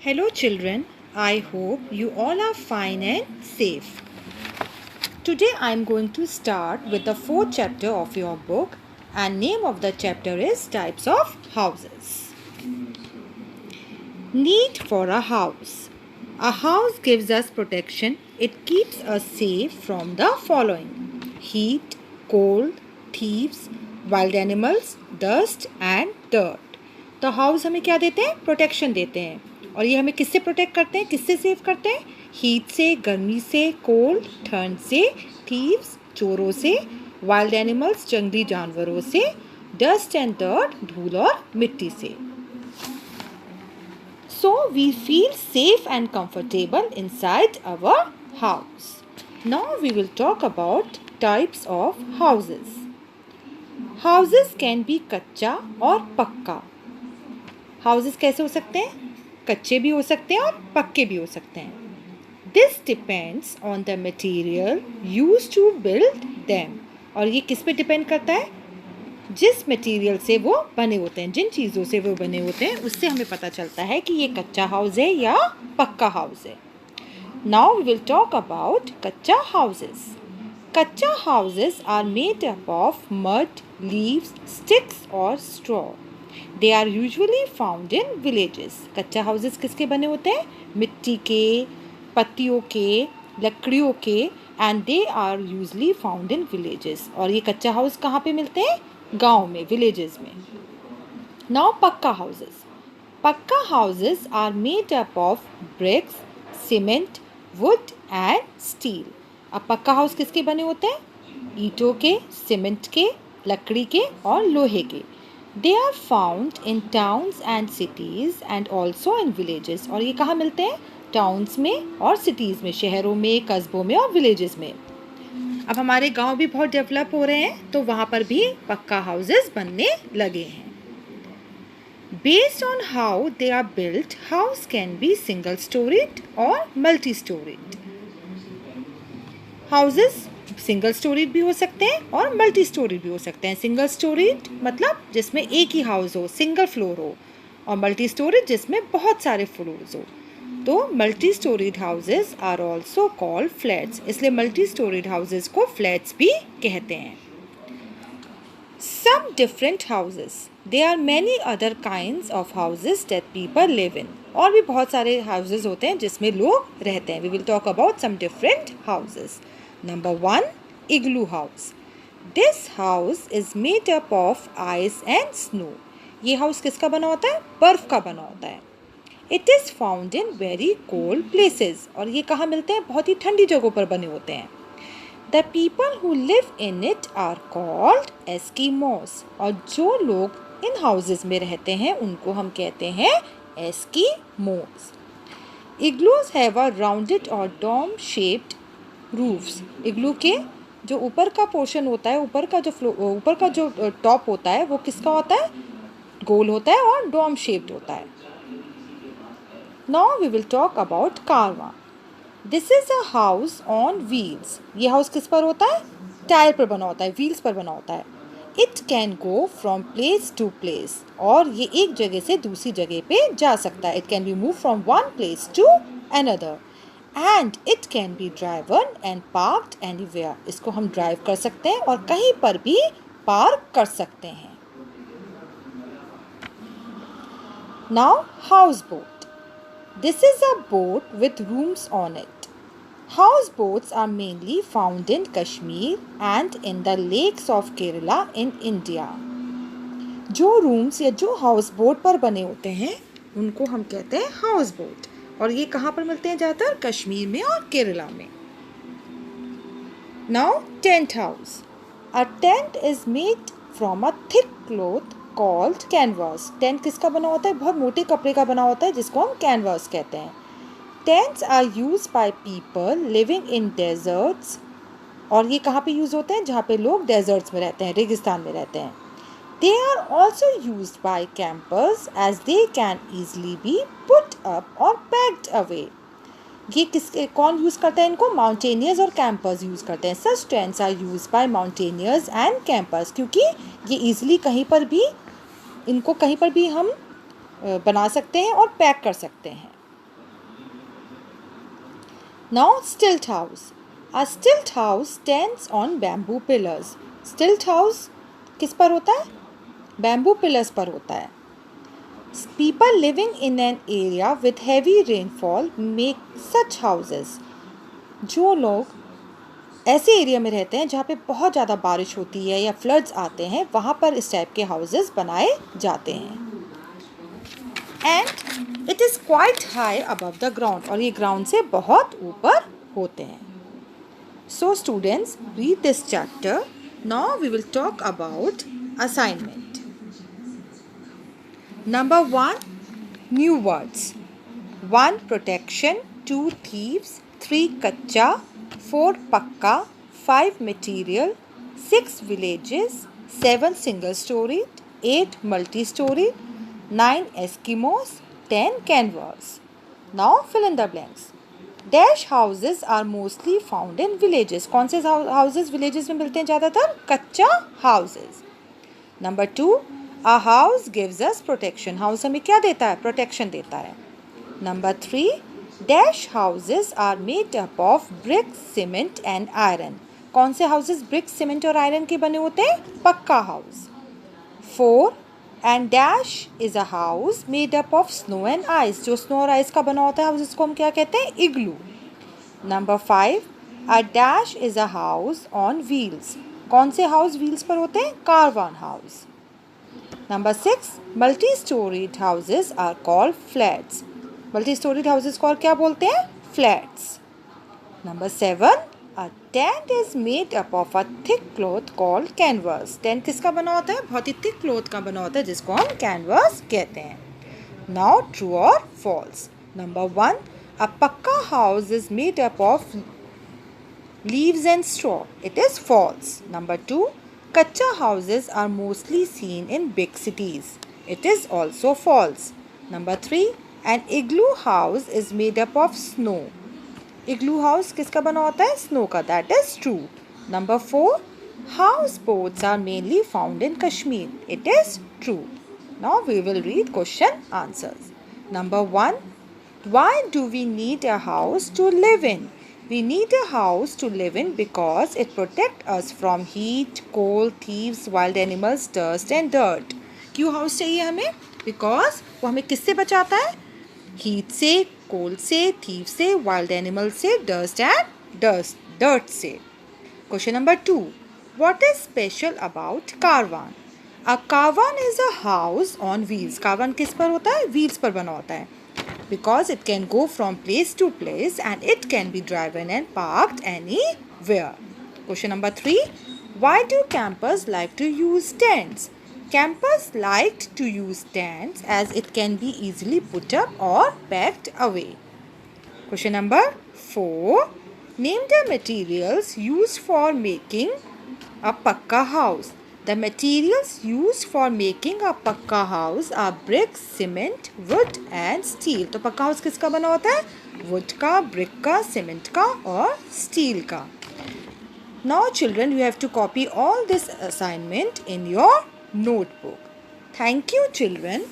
Hello children, I hope you all are fine and safe. Today I am going to start with the fourth chapter of your book, and name of the chapter is Types of Houses. Need for a house. A house gives us protection. It keeps us safe from the following: heat, cold, thieves, wild animals, dust and dirt. तो house हमें क्या देते हैं? Protection देते हैं. और ये हमें किससे प्रोटेक्ट करते हैं, किससे सेव करते हैं? हीट से, गर्मी से, कोल्ड ठंड से, थीव्स चोरों से, वाइल्ड एनिमल्स जंगली जानवरों से, डस्ट एंड डर्ट धूल और मिट्टी से. So we feel safe and comfortable inside our house. Now we will talk about types of houses. Houses can be कच्चा और पक्का. Houses कैसे हो सकते हैं? कच्चे भी हो सकते हैं और पक्के भी हो सकते हैं. This depends on the material used to build them. और ये किस पे डिपेंड करता है? जिस मटेरियल से वो बने होते हैं, जिन चीज़ों से वो बने होते हैं, उससे हमें पता चलता है कि ये कच्चा हाउस है या पक्का हाउस है. Now we will talk about kachcha houses. Kachcha houses are made up of mud, leaves, sticks और straw. They are usually found in villages. कच्चा हाउसेस किसके बने होते हैं? मिट्टी के, पत्तियों के, लकड़ियों के, and they are usually found in villages. और ये कच्चा हाउस कहाँ पे मिलते हैं? गांव में, विलेजेस में. Now pucca houses. Pucca houses are made up of bricks, cement, wood and steel. अब पक्का हाउस किसके बने होते हैं? ईंटों के, सीमेंट के, लकड़ी के और लोहे के. They are found in towns and cities and also in villages. और ये कहाँ मिलते हैं? टाउन्स में और सिटीज़ में, शहरों में, कस्बों में और विलेजेस में. अब हमारे गांव भी बहुत डेवलप हो रहे हैं, तो वहाँ पर भी पक्का हाउसेस बनने लगे हैं. Based on how they are built, house can be single storeyed और multi storeyed. Houses single storeyed भी हो सकते हैं और मल्टी स्टोरीड भी हो सकते हैं. सिंगल स्टोरीड मतलब जिसमें एक ही हाउस हो, सिंगल फ्लोर हो, और मल्टी स्टोरीड जिसमें बहुत सारे फ्लोर्स हो. तो multi storeyed houses are also called flats. इसलिए मल्टी स्टोरीड हाउसेस को फ्लैट्स भी कहते हैं. Some different houses. There are many other kinds of houses that people live in. और भी बहुत सारे हाउसेस होते हैं जिसमें लोग रहते हैं. We will talk about some different houses. Number 1, igloo house. This house is made up of ice and snow. ये हाउस किसका बना होता है? बर्फ का बना होता है. It is found in very cold places. और ये कहाँ मिलते हैं? बहुत ही ठंडी जगहों पर बने होते हैं. The people who live in it are called Eskimos. और जो लोग इन हाउसेस में रहते हैं उनको हम कहते हैं एस्कीमोस. इग्लूज हैव अ राउंडेड और डोम शेप्ड रूफ्स. इग्लू के जो ऊपर का पोर्शन होता है, ऊपर का जो टॉप होता है, वो किसका होता है? गोल होता है और डोम शेप्ड होता है. Now we will talk about Karwaan. This is a house on wheels. ये हाउस किस पर होता है? टायर पर बना होता है, व्हील्स पर बना होता है. It can go from place to place. और ये एक जगह से दूसरी जगह पे जा सकता है. It can be moved from one place to another. And it can be driven and parked anywhere. इसको हम ड्राइव कर सकते हैं और कहीं पर भी पार्क कर सकते हैं. Now houseboat. This is a boat with rooms on it. Houseboats are mainly found in Kashmir and in the lakes of Kerala in India. जो रूम्स या जो हाउस बोट पर बने होते हैं उनको हम कहते हैं हाउस बोट. और ये कहाँ पर मिलते हैं? ज़्यादातर कश्मीर में और केरला में. Now tent house. A tent is made from a thick cloth called canvas. Tent किसका बना होता है? बहुत मोटे कपड़े का बना होता है जिसको हम कैनवास कहते हैं. Tents are use by people living in deserts. और ये कहाँ पे यूज़ होते हैं? जहाँ पे लोग डेजर्ट्स में रहते हैं, रेगिस्तान में रहते हैं. They are also use by campers as they can easily be put up और पैक्ड अवे. ये कौन यूज़ करता है इनको? माउंटेनियर्स और कैंपर्स यूज़ करते हैं. Such tents are use by mountaineers and campers, क्योंकि ये ईजिली इनको कहीं पर भी हम बना सकते हैं और पैक कर सकते हैं. Now stilt house. A stilt house stands on bamboo pillars. Stilt house किस पर होता है? Bamboo pillars पर होता है. People living in an area with heavy rainfall make such houses. जो लोग ऐसे एरिया में रहते हैं जहाँ पे बहुत ज़्यादा बारिश होती है या फ्लड्स आते हैं, वहाँ पर इस टाइप के हाउसेस बनाए जाते हैं. And it is quite high above the ground, और ये ग्राउंड से बहुत ऊपर होते हैं. So students, read this chapter. Now we will talk about assignment. Number 1, new words. 1 protection, 2 thieves, 3 कच्चा, 4 पक्का, 5 material, 6 villages, 7 single story, 8 multi story, 9 Eskimos, 10 canvas. Now fill in the blanks. Dash houses are mostly found in villages. कौन से houses villages में मिलते हैं ज़्यादातर? कच्चा houses. Number 2, a house gives us protection. House हमें क्या देता है? Protection देता है. Number 3, dash houses are made up of brick, cement and iron. कौन से houses brick, cement और iron के बने होते हैं? पक्का house. 4, and dash is a house made up of snow and ice. जो snow और ice का बना होता है उसको हम क्या कहते हैं? Igloo. Number 5, a dash is a house on wheels. कौन से house wheels पर होते हैं? Caravan house. Number 6, multi-storied houses are called flats. Multi-storied houses को और क्या बोलते हैं? Flats. Number 7, a tent is made up of a thick cloth called canvas. tent किसका बना होता है? बहुत ही thick cloth का बना होता है जिसको हम canvas कहते हैं. Now true or false. Number 1, a pakka house is made up of leaves and straw. It is false. Number 2, kacha houses are mostly seen in big cities. It is also false. Number 3, an igloo house is made up of snow. Igloo house किसका बना होता है? Snow का. That is true. Number 4, house boats are mainly found in Kashmir. It is true. Now we will read question answers. Number 1, why do we need a house to live in? We need a house to live in because it protect us from heat, cold, thieves, wild animals, dust and dirt. क्यों house चाहिए हमें? Because वो हमें किससे बचाता है? Heat से, cold से, थीव से, वाइल्ड एनिमल से, डस्ट एंड डर्ट से. Question number 2, what is special about caravan? A caravan is a house on wheels. Caravan किस पर होता है? व्हील्स पर बना होता है. Because it can go from place to place and it can be driven and parked anywhere. Question number 3, why do campers like to use tents? Campers liked to use tents as it can be easily put up or packed away. Question number 4. Name the materials used for making a pakka house. The materials used for making a pakka house are bricks, cement, wood and steel. तो पक्का house किसका बना होता है? Wood का, brick का, cement का और steel का. Now children, you have to copy all this assignment in your notebook. Thank you children.